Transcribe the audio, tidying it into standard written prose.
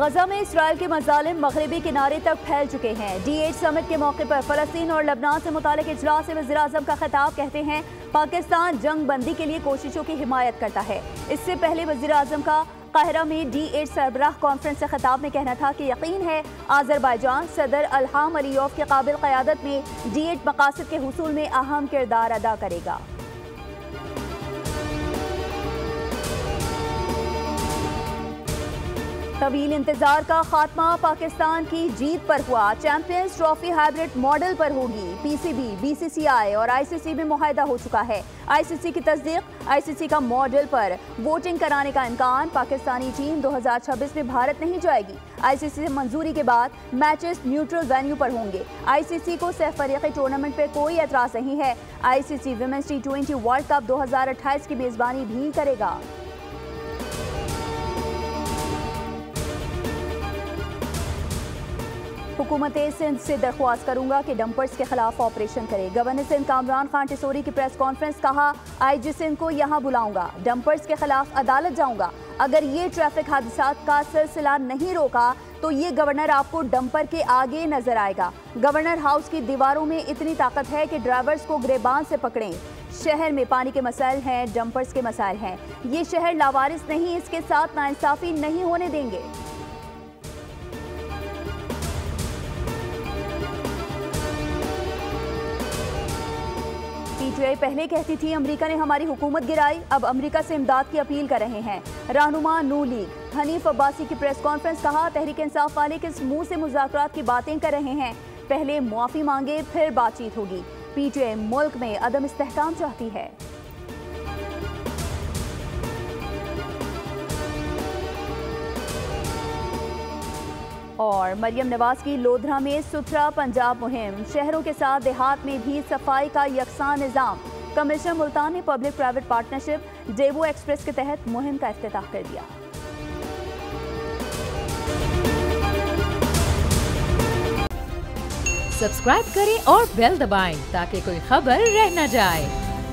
गजा में इसराइल के मजालिम मगरबी किनारे तक फैल चुके हैं। D8 समिट के मौके पर फलस्तीन और लबनान से मुतालिक इजलास से वज़ीर आज़म का खिताब। कहते हैं पाकिस्तान जंग बंदी के लिए कोशिशों की हिमायत करता है। इससे पहले वज़ीर आज़म का काहिरा में D8 सरबराह कॉन्फ्रेंस से खिताब में कहना था कि यकीन है आज़रबाईजान सदर इल्हाम अलीयव की काबिल क़यादत में D8 मकासद के हुसूल में अहम किरदार अदा करेगा। तवील इंतजार का खात्मा पाकिस्तान की जीत पर हुआ। चैंपियंस ट्रॉफी हाइब्रिड मॉडल पर होगी। PCB, BCCI और ICC में मुआहदा हो चुका है। ICC की तस्दीक, ICC का मॉडल पर वोटिंग कराने का इम्कान। पाकिस्तानी टीम 2026 में भारत नहीं जाएगी। ICC से मंजूरी के बाद मैचेस न्यूट्रल वेन्यू पर होंगे। ICC को सह फरीक़ी टूर्नामेंट पर कोई एतराज़ नहीं है। ICC women's T20 world cup 2028 की मेज़बानी भी करेगा। हुकूमत सिंध से दरख्वास्त करूंगा कि डंपर्स के खिलाफ ऑपरेशन करे। गवर्नर सिंध कामरान खान टिसोरी की प्रेस कॉन्फ्रेंस। कहा IG सिंध को यहां बुलाऊंगा, डंपर्स के खिलाफ अदालत जाऊंगा। अगर ये ट्रैफिक हादसात का सिलसिला नहीं रोका तो ये गवर्नर आपको डंपर के आगे नजर आएगा। गवर्नर हाउस की दीवारों में इतनी ताकत है कि ड्राइवर्स को गिरबान से पकड़ें। शहर में पानी के मसाइल हैं, डंपर्स के मसाइल हैं। ये शहर लावारिस नहीं, इसके साथ नाइंसाफी नहीं होने देंगे। PTI पहले कहती थी अमेरिका ने हमारी हुकूमत गिराई, अब अमेरिका से इमदाद की अपील कर रहे हैं। रहनुमा नू लीग हनीफ अब्बासी की प्रेस कॉन्फ्रेंस। कहा तहरीक इंसाफ वाले किस मुंह से मुज़ाकरात की बातें कर रहे हैं, पहले मुआफ़ी मांगे फिर बातचीत होगी। PTI मुल्क में अदम इस्तेहकाम चाहती है। और मरियम नवाज की लोधरा में सुथरा पंजाब मुहिम। शहरों के साथ देहात में भी सफाई का यकसान निज़ाम। कमिश्नर मुल्तान ने public private partnership Daewoo express के तहत मुहिम का इफ्तिताह कर दिया। सब्सक्राइब करें और बेल दबाएं ताकि कोई खबर रह न जाए।